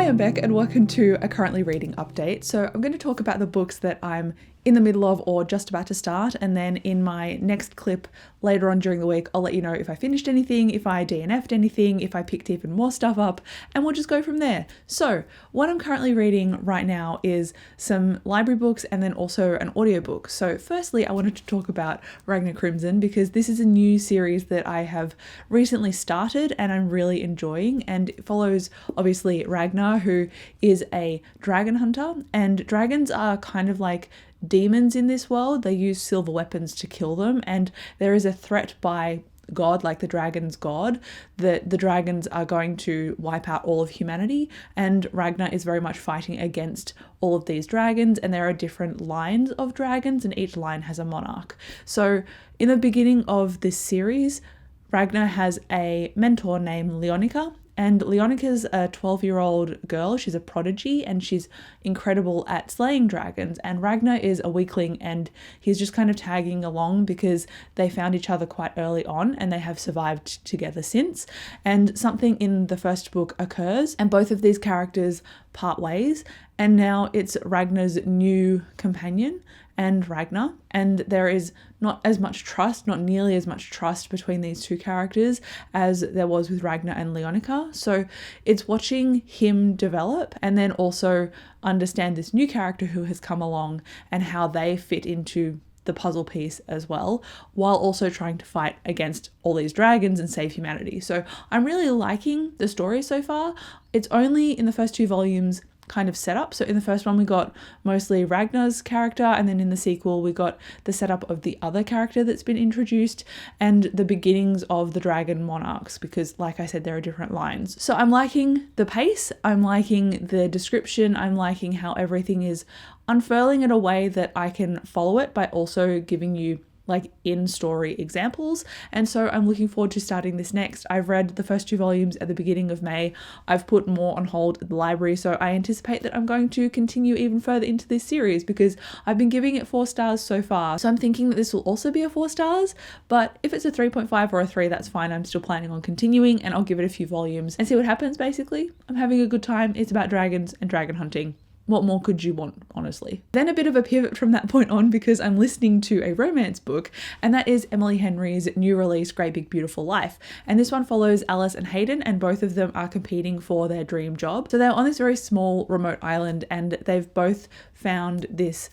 I'm Beck and welcome to a currently reading update. So I'm going to talk about the books that I'm in the middle of or just about to start, and then in my next clip later on during the week I'll let you know if I finished anything, if I DNF'd anything, if I picked even more stuff up, and we'll just go from there. So what I'm currently reading right now is some library books and then also an audiobook. So firstly I wanted to talk about Ragnar Crimson because this is a new series that I have recently started and I'm really enjoying, and it follows obviously Ragnar, who is a dragon hunter, and dragons are kind of like demons in this world. They use silver weapons to kill them, and there is a threat by God, like the dragon's god, that the dragons are going to wipe out all of humanity, and Ragnar is very much fighting against all of these dragons, and there are different lines of dragons and each line has a monarch. So in the beginning of this series, Ragnar has a mentor named Leonica, and Leonica's a 12-year-old girl. She's a prodigy and she's incredible at slaying dragons. And Ragnar is a weakling and he's just kind of tagging along because they found each other quite early on and they have survived together since. And something in the first book occurs and both of these characters part ways. And now it's Ragnar's new companion and Ragnar, and there is not as much trust, not nearly as much trust between these two characters as there was with Ragnar and Leonica. So it's watching him develop and then also understand this new character who has come along and how they fit into the puzzle piece as well, while also trying to fight against all these dragons and save humanity. So I'm really liking the story so far. It's only in the first two volumes kind of setup. So in the first one we got mostly Ragnar's character, and then in the sequel we got the setup of the other character that's been introduced and the beginnings of the dragon monarchs, because like I said, there are different lines. So I'm liking the pace, I'm liking the description, I'm liking how everything is unfurling in a way that I can follow it by also giving you like in-story examples, and so I'm looking forward to starting this next. I've read the first two volumes at the beginning of May. I've put more on hold at the library, so I anticipate that I'm going to continue even further into this series because I've been giving it 4 stars so far. So I'm thinking that this will also be a 4 stars, but if it's a 3.5 or a 3, that's fine. I'm still planning on continuing and I'll give it a few volumes and see what happens. Basically, I'm having a good time. It's about dragons and dragon hunting. What more could you want, honestly? Then a bit of a pivot from that point on because I'm listening to a romance book, and that is Emily Henry's new release, Great Big Beautiful Life. And this one follows Alice and Hayden, and both of them are competing for their dream job. So they're on this very small remote island and they've both found this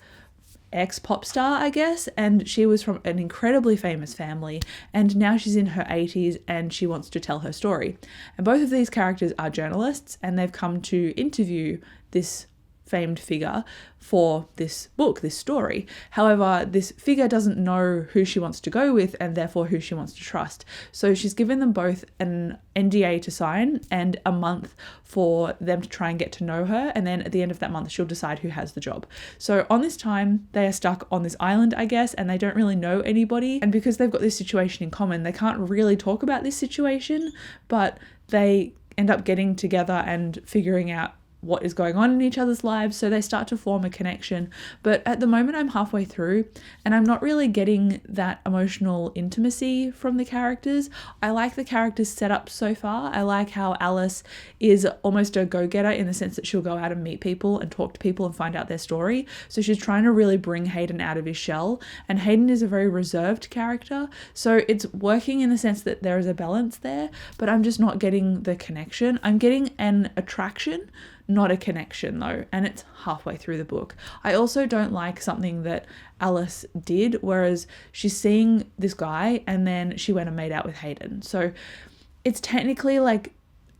ex-pop star, I guess, and she was from an incredibly famous family, and now she's in her 80s and she wants to tell her story. And both of these characters are journalists and they've come to interview this famed figure for this book, this story. However, this figure doesn't know who she wants to go with and therefore who she wants to trust. So she's given them both an NDA to sign and a month for them to try and get to know her, and then at the end of that month she'll decide who has the job. So on this time they are stuck on this island, I guess, and they don't really know anybody, and because they've got this situation in common they can't really talk about this situation, but they end up getting together and figuring out what is going on in each other's lives, so they start to form a connection. But at the moment I'm halfway through and I'm not really getting that emotional intimacy from the characters. I like the characters set up so far. I like how Alice is almost a go-getter in the sense that she'll go out and meet people and talk to people and find out their story. So she's trying to really bring Hayden out of his shell, and Hayden is a very reserved character, so it's working in the sense that there is a balance there, but I'm just not getting the connection. I'm getting an attraction, not a connection though, and it's halfway through the book. I also don't like something that Alice did, whereas she's seeing this guy and then she went and made out with Hayden. So it's technically like,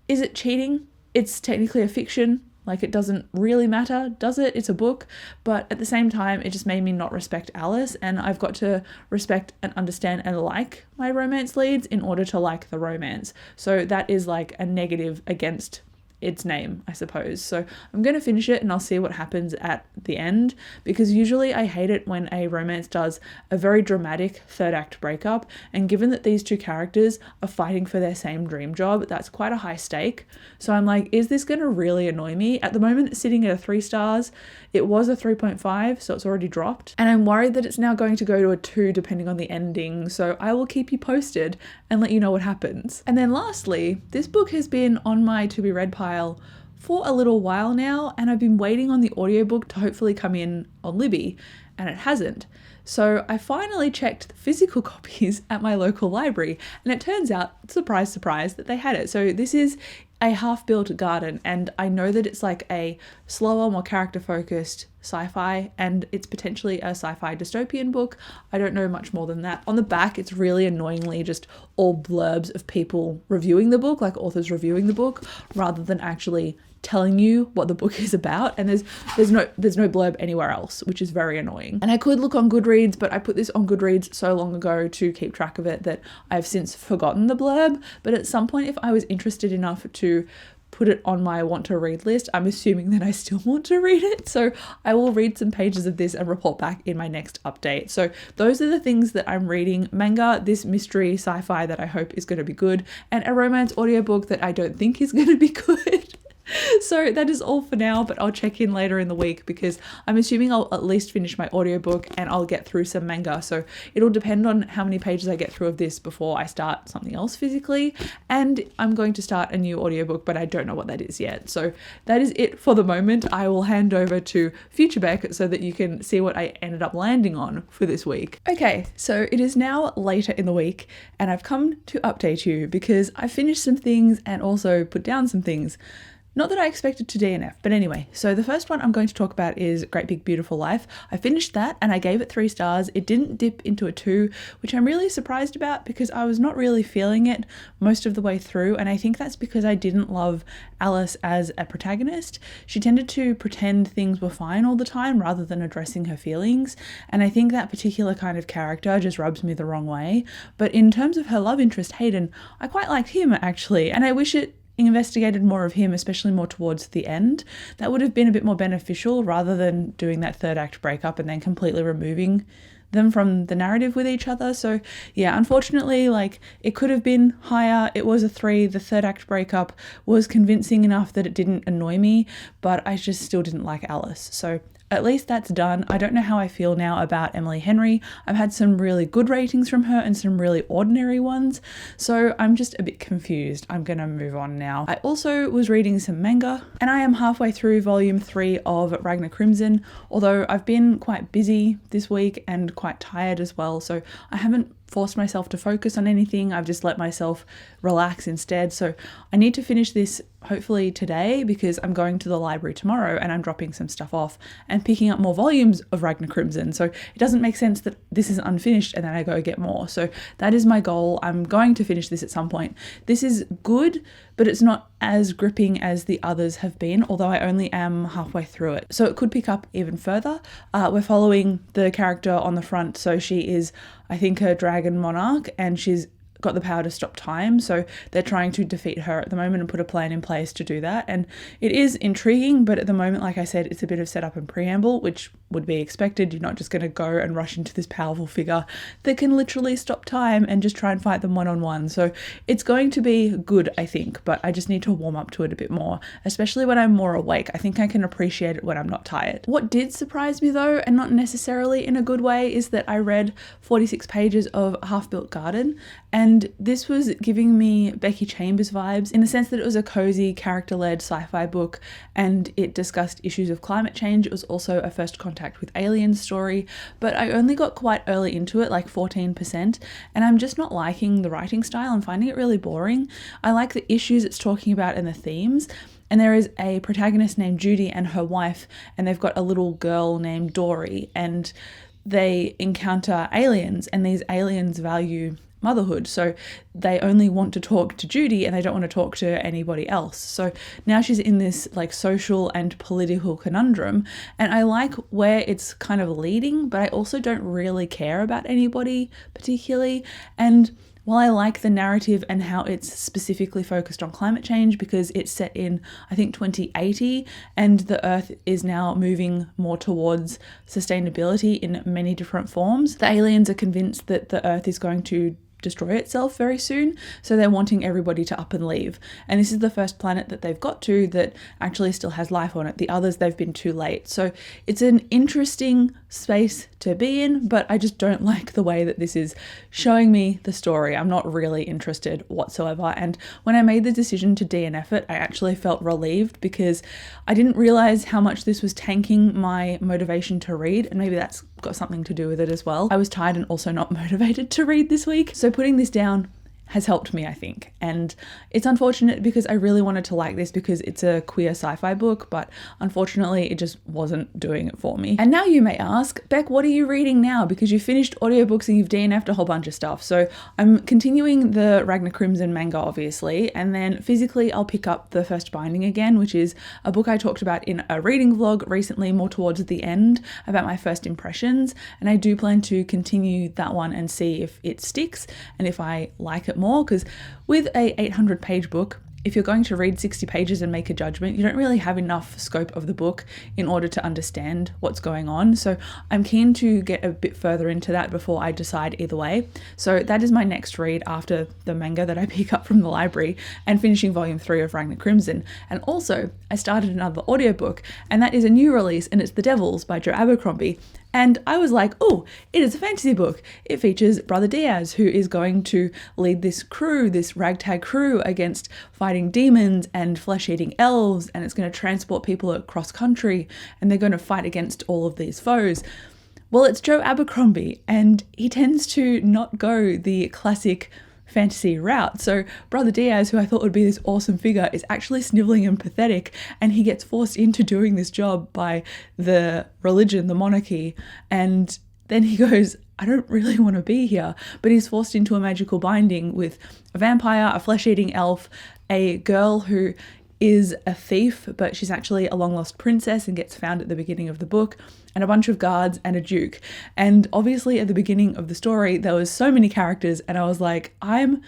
is it cheating? It's technically a fiction. Like, it doesn't really matter, does it? It's a book. But at the same time, it just made me not respect Alice, and I've got to respect and understand and like my romance leads in order to like the romance. So that is like a negative against its name, I suppose. So I'm going to finish it and I'll see what happens at the end, because usually I hate it when a romance does a very dramatic third act breakup, and given that these two characters are fighting for their same dream job, that's quite a high stake. So I'm like, is this going to really annoy me? At the moment it's sitting at a 3 stars. It was a 3.5, so it's already dropped, and I'm worried that it's now going to go to a 2 depending on the ending. So I will keep you posted and let you know what happens. And then lastly, this book has been on my to be read pile for a little while now, and I've been waiting on the audiobook to hopefully come in on Libby, and it hasn't. So I finally checked the physical copies at my local library, and it turns out, surprise, surprise, that they had it. So this is a half-built garden, and I know that it's like a slower, more character-focused sci-fi, and it's potentially a sci-fi dystopian book. I don't know much more than that. On the back, it's really annoyingly just all blurbs of people reviewing the book, like authors reviewing the book, rather than actually telling you what the book is about, and there's no blurb anywhere else, which is very annoying. And I could look on Goodreads, but I put this on Goodreads so long ago to keep track of it that I've since forgotten the blurb. But at some point, if I was interested enough to put it on my want to read list, I'm assuming that I still want to read it. So I will read some pages of this and report back in my next update. So those are the things that I'm reading: manga, this mystery sci-fi that I hope is going to be good, and a romance audiobook that I don't think is going to be good. So that is all for now, but I'll check in later in the week because I'm assuming I'll at least finish my audiobook and I'll get through some manga. So it'll depend on how many pages I get through of this before I start something else physically. And I'm going to start a new audiobook, but I don't know what that is yet. So that is it for the moment. I will hand over to Future Beck so that you can see what I ended up landing on for this week. Okay, so it is now later in the week and I've come to update you because I finished some things and also put down some things. Not that I expected to DNF, but anyway, so the first one I'm going to talk about is Great Big Beautiful Life. I finished that and I gave it 3 stars. It didn't dip into a 2, which I'm really surprised about because I was not really feeling it most of the way through, and I think that's because I didn't love Alice as a protagonist. She tended to pretend things were fine all the time rather than addressing her feelings, and I think that particular kind of character just rubs me the wrong way. But in terms of her love interest, Hayden, I quite liked him actually, and I wish it investigated more of him, especially more towards the end. That would have been a bit more beneficial rather than doing that third act breakup and then completely removing them from the narrative with each other. So yeah, unfortunately, like, it could have been higher. It was a 3. The third act breakup was convincing enough that it didn't annoy me, but I just still didn't like Alice. So at least that's done. I don't know how I feel now about Emily Henry. I've had some really good ratings from her and some really ordinary ones, so I'm just a bit confused. I'm gonna move on now. I also was reading some manga, and I am halfway through volume 3 of Ragnar Crimson, although I've been quite busy this week and quite tired as well, so I haven't forced myself to focus on anything. I've just let myself relax instead. So I need to finish this hopefully today because I'm going to the library tomorrow and I'm dropping some stuff off and picking up more volumes of Ragnar Crimson. So it doesn't make sense that this is unfinished and then I go get more. So that is my goal. I'm going to finish this at some point. This is good, but it's not as gripping as the others have been, although I only am halfway through it. So it could pick up even further. We're following the character on the front. So she is, I think, a dragon monarch, and she's got the power to stop time, so they're trying to defeat her at the moment and put a plan in place to do that. And it is intriguing, but at the moment, like I said, it's a bit of setup and preamble, which would be expected. You're not just going to go and rush into this powerful figure that can literally stop time and just try and fight them one-on-one. So it's going to be good, I think, but I just need to warm up to it a bit more, especially when I'm more awake. I think I can appreciate it when I'm not tired. What did surprise me though, and not necessarily in a good way, is that I read 46 pages of Half-Built Garden, and this was giving me Becky Chambers vibes in the sense that it was a cozy, character-led sci-fi book, and it discussed issues of climate change. It was also a first contact with aliens story, but I only got quite early into it, like 14%, and I'm just not liking the writing style. I'm finding it really boring. I like the issues it's talking about and the themes, and there is a protagonist named Judy and her wife, and they've got a little girl named Dory, and they encounter aliens, and these aliens value motherhood, so they only want to talk to Judy and they don't want to talk to anybody else. So now she's in this like social and political conundrum, and I like where it's kind of leading, but I also don't really care about anybody particularly. And while I like the narrative and how it's specifically focused on climate change because it's set in, I think, 2080, and the Earth is now moving more towards sustainability in many different forms, the aliens are convinced that the Earth is going to destroy itself very soon, so they're wanting everybody to up and leave. And this is the first planet that they've got to that actually still has life on it. The others, they've been too late. So it's an interesting space to be in, but I just don't like the way that this is showing me the story. I'm not really interested whatsoever. And when I made the decision to DNF it, I actually felt relieved because I didn't realize how much this was tanking my motivation to read, and maybe that's got something to do with it as well. I was tired and also not motivated to read this week. So putting this down has helped me, I think. And it's unfortunate because I really wanted to like this because it's a queer sci-fi book, but unfortunately it just wasn't doing it for me. And now you may ask, Beck, what are you reading now? Because you finished audiobooks and you've DNF'd a whole bunch of stuff. So I'm continuing the Ragnar Crimson manga, obviously, and then physically I'll pick up the first binding again, which is a book I talked about in a reading vlog recently, more towards the end, about my first impressions. And I do plan to continue that one and see if it sticks and if I like it more, because with a 800-page book, if you're going to read 60 pages and make a judgment, you don't really have enough scope of the book in order to understand what's going on. So I'm keen to get a bit further into that before I decide either way. So that is my next read after the manga that I pick up from the library and finishing volume 3 of Ragnar Crimson. And also I started another audiobook, and that is a new release, and it's The Devils by Joe Abercrombie. And I was like, oh, it is a fantasy book. It features Brother Diaz, who is going to lead this crew, this ragtag crew, against fighting demons and flesh-eating elves, and it's going to transport people across country, and they're going to fight against all of these foes. Well, it's Joe Abercrombie, and he tends to not go the classic fantasy route. So Brother Diaz, who I thought would be this awesome figure, is actually sniveling and pathetic, and he gets forced into doing this job by the religion, the monarchy, and then he goes, I don't really want to be here, but he's forced into a magical binding with a vampire, a flesh-eating elf, a girl who is a thief, but she's actually a long-lost princess and gets found at the beginning of the book, and a bunch of guards and a duke. And obviously at the beginning of the story, there was so many characters, and I was like, I'm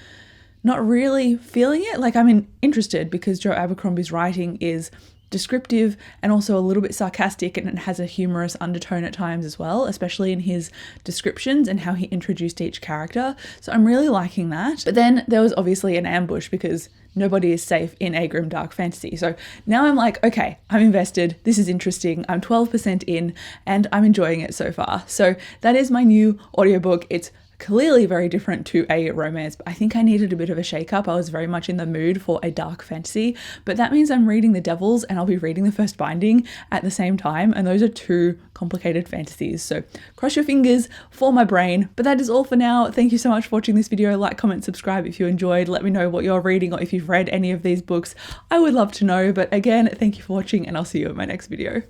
not really feeling it. Like, I'm interested because Joe Abercrombie's writing is descriptive and also a little bit sarcastic, and it has a humorous undertone at times as well, especially in his descriptions and how he introduced each character. So I'm really liking that. But then there was obviously an ambush because nobody is safe in a grimdark fantasy. So now I'm like, okay, I'm invested. This is interesting. I'm 12% in and I'm enjoying it so far. So that is my new audiobook. It's clearly very different to a romance, but I think I needed a bit of a shake-up. I was very much in the mood for a dark fantasy, but that means I'm reading The Devils and I'll be reading the first binding at the same time, and those are two complicated fantasies. So cross your fingers for my brain. But that is all for now. Thank you so much for watching this video. Like, comment, subscribe if you enjoyed. Let me know what you're reading or if you've read any of these books. I would love to know. But again, thank you for watching, and I'll see you in my next video.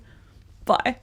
Bye.